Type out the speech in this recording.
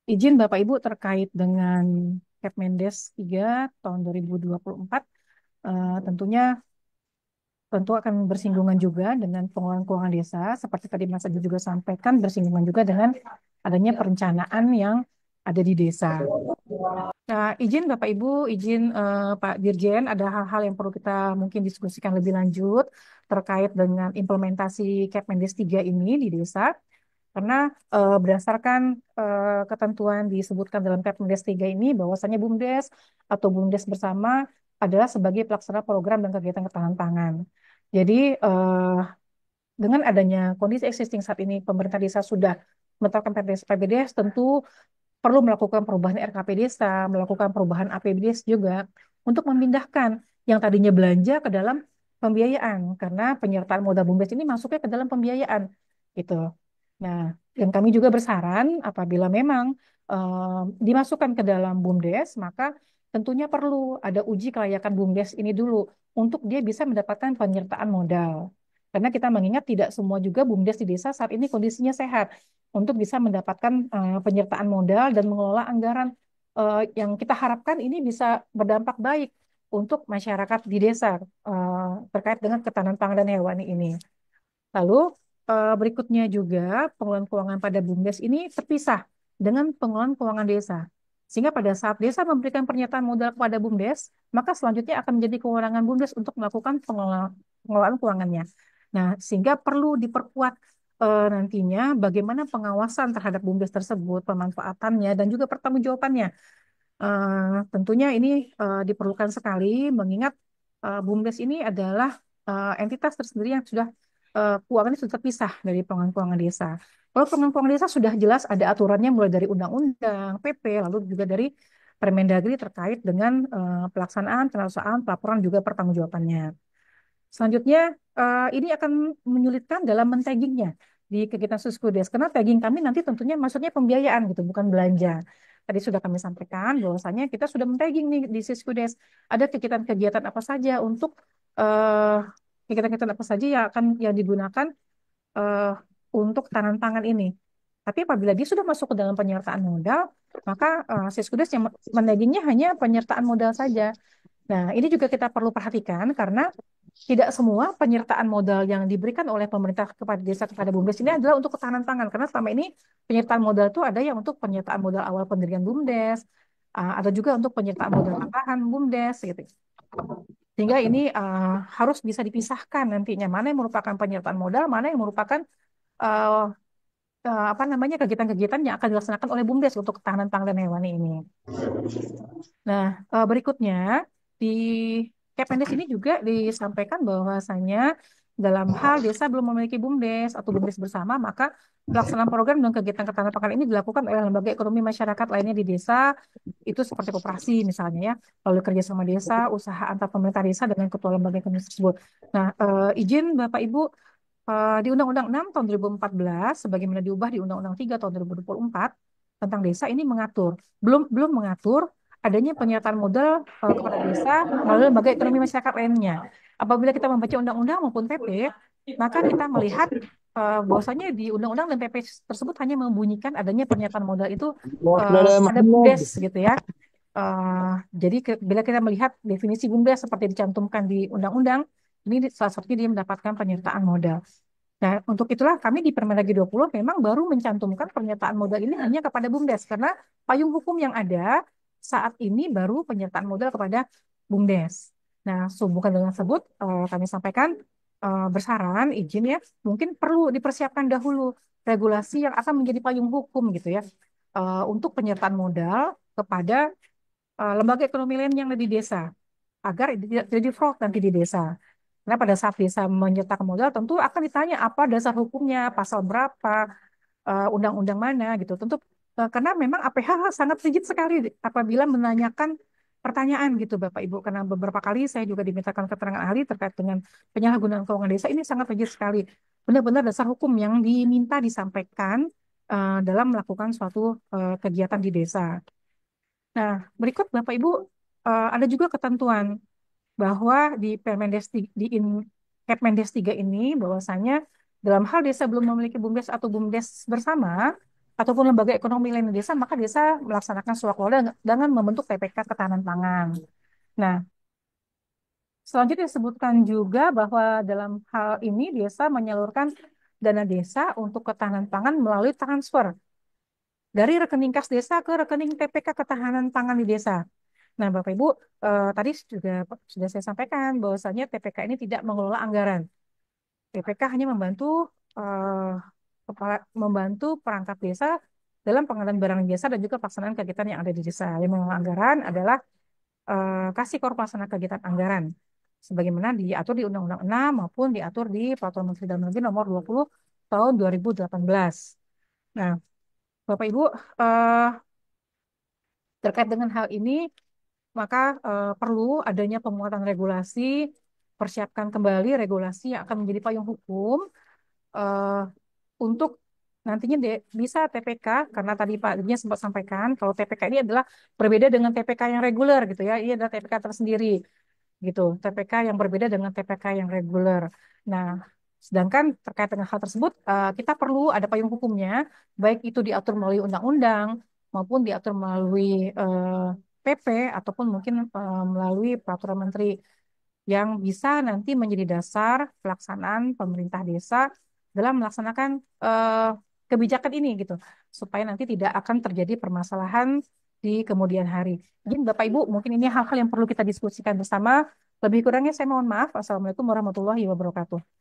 Izin Bapak Ibu terkait dengan Kepmendes 3 tahun 2024, tentunya tentu akan bersinggungan juga dengan pengelolaan keuangan desa, seperti tadi Mas Adi juga sampaikan, bersinggungan juga dengan adanya perencanaan yang ada di desa. Nah, izin Bapak Ibu, izin Pak Dirjen, ada hal-hal yang perlu kita mungkin diskusikan lebih lanjut terkait dengan implementasi Kepmendes 3 ini di desa. Karena berdasarkan ketentuan disebutkan dalam Permendes 3 ini bahwasanya BUMDes atau BUMDes bersama adalah sebagai pelaksana program dan kegiatan ketahanan pangan. Jadi dengan adanya kondisi existing saat ini pemerintah desa sudah menetapkan PBDes, tentu perlu melakukan perubahan RKP desa, melakukan perubahan APBDes juga untuk memindahkan yang tadinya belanja ke dalam pembiayaan karena penyertaan modal BUMDes ini masuknya ke dalam pembiayaan gitu. Nah, dan kami juga bersaran apabila memang dimasukkan ke dalam BUMDes, maka tentunya perlu ada uji kelayakan BUMDes ini dulu untuk dia bisa mendapatkan penyertaan modal. Karena kita mengingat tidak semua juga BUMDes di desa saat ini kondisinya sehat untuk bisa mendapatkan penyertaan modal dan mengelola anggaran yang kita harapkan ini bisa berdampak baik untuk masyarakat di desa terkait dengan ketahanan pangan dan hewani ini. Lalu berikutnya juga pengelolaan keuangan pada BUMDes ini terpisah dengan pengelolaan keuangan desa. Sehingga pada saat desa memberikan pernyataan modal kepada BUMDes, maka selanjutnya akan menjadi kewenangan BUMDes untuk melakukan pengelolaan keuangannya. Nah, sehingga perlu diperkuat nantinya bagaimana pengawasan terhadap BUMDes tersebut, pemanfaatannya, dan juga pertanggungjawabannya. Tentunya ini diperlukan sekali mengingat BUMDes ini adalah entitas tersendiri yang sudah keuangannya sudah terpisah dari pengelolaan keuangan desa. Kalau pengelolaan keuangan desa sudah jelas ada aturannya mulai dari undang-undang, PP, lalu juga dari Permendagri terkait dengan pelaksanaan, pengusahaan, pelaporan juga pertanggungjawabannya. Selanjutnya, ini akan menyulitkan dalam men-taggingnya di kegiatan Suskudes, karena tagging kami nanti tentunya maksudnya pembiayaan gitu, bukan belanja. Tadi sudah kami sampaikan bahwasanya kita sudah men-tagging nih di Suskudes. Ada kegiatan-kegiatan apa saja untuk eh, kegiatan-kegiatan apa saja yang digunakan eh, untuk tanaman pangan ini. Tapi apabila dia sudah masuk ke dalam penyertaan modal, maka Siskudes yang men-taggingnya hanya penyertaan modal saja. Nah, ini juga kita perlu perhatikan karena tidak semua penyertaan modal yang diberikan oleh pemerintah kepada desa kepada BUMDes ini adalah untuk ketahanan pangan. Karena selama ini penyertaan modal itu ada yang untuk penyertaan modal awal pendirian BUMDes, ada juga untuk penyertaan modal tambahan BUMDes, gitu. Sehingga ini harus bisa dipisahkan nantinya mana yang merupakan penyertaan modal, mana yang merupakan uh, apa namanya kegiatan-kegiatan yang akan dilaksanakan oleh BUMDes untuk ketahanan pangan dan hewani ini. Nah, berikutnya di Kependes ini juga disampaikan bahwasanya dalam hal desa belum memiliki BUMDes atau BUMDes bersama, maka pelaksanaan program dan kegiatan ketahanan pangan ini dilakukan oleh lembaga ekonomi masyarakat lainnya di desa, itu seperti koperasi misalnya ya, lalu kerjasama desa, usaha antar pemerintah desa dengan ketua lembaga ekonomi tersebut. Nah, izin Bapak Ibu, di Undang-Undang 6 tahun 2014, sebagaimana diubah di Undang-Undang 3 tahun 2024 tentang desa ini mengatur, belum belum mengatur adanya penyertaan modal kepada desa melalui lembaga ekonomi masyarakat lainnya. Apabila kita membaca undang-undang maupun PP, maka kita melihat bahwasanya di undang-undang dan PP tersebut hanya membunyikan adanya pernyataan modal itu pada BUMDes gitu ya. Jadi bila kita melihat definisi BUMDes seperti dicantumkan di undang-undang, ini salah satunya dia mendapatkan penyertaan modal. Nah, untuk itulah kami di Permendagri 20 memang baru mencantumkan pernyataan modal ini hanya kepada BUMDes karena payung hukum yang ada saat ini baru penyertaan modal kepada BUMDes. Nah, sehubungan dengan tersebut kami sampaikan bersaran izin ya, mungkin perlu dipersiapkan dahulu regulasi yang akan menjadi payung hukum gitu ya untuk penyertaan modal kepada lembaga ekonomi lain yang ada di desa agar tidak terjadi fraud nanti di desa. Karena pada saat desa menyertakan modal tentu akan ditanya apa dasar hukumnya, pasal berapa, undang-undang mana gitu. Tentu karena memang APH sangat rigid sekali apabila menanyakan pertanyaan gitu Bapak Ibu. Karena beberapa kali saya juga dimintakan keterangan ahli terkait dengan penyalahgunaan keuangan desa ini sangat rigid sekali. Benar-benar dasar hukum yang diminta disampaikan dalam melakukan suatu kegiatan di desa. Nah, berikut Bapak Ibu ada juga ketentuan bahwa di Permendes Kepmendes 3 ini bahwasanya dalam hal desa belum memiliki BUMDes atau BUMDes bersama, ataupun lembaga ekonomi lain di desa, maka desa melaksanakan swakelola dengan membentuk TPK ketahanan pangan. Nah, selanjutnya disebutkan juga bahwa dalam hal ini desa menyalurkan dana desa untuk ketahanan pangan melalui transfer dari rekening kas desa ke rekening TPK ketahanan pangan di desa. Nah, Bapak Ibu, tadi juga sudah saya sampaikan bahwasanya TPK ini tidak mengelola anggaran. TPK hanya membantu eh, membantu perangkat desa dalam pengadaan barang jasa dan juga pelaksanaan kegiatan yang ada di desa. Yang mengelola anggaran adalah kasih korp pelaksana kegiatan anggaran sebagaimana diatur di Undang-Undang 6 maupun diatur di Peraturan Menteri Dalam Negeri Nomor 20 tahun 2018. Nah, Bapak Ibu, eh, terkait dengan hal ini maka perlu adanya penguatan regulasi, persiapkan kembali regulasi yang akan menjadi payung hukum eh, untuk nantinya bisa TPK, karena tadi Pak Dirjen sempat sampaikan kalau TPK ini adalah berbeda dengan TPK yang reguler gitu ya, ini adalah TPK tersendiri gitu, TPK yang berbeda dengan TPK yang reguler. Nah, sedangkan terkait dengan hal tersebut, kita perlu ada payung hukumnya, baik itu diatur melalui undang-undang maupun diatur melalui PP ataupun mungkin melalui peraturan menteri yang bisa nanti menjadi dasar pelaksanaan pemerintah desa dalam melaksanakan eh, kebijakan ini gitu, supaya nanti tidak akan terjadi permasalahan di kemudian hari. Jadi Bapak Ibu, mungkin ini hal-hal yang perlu kita diskusikan bersama. Lebih kurangnya saya mohon maaf. Assalamualaikum warahmatullahi wabarakatuh.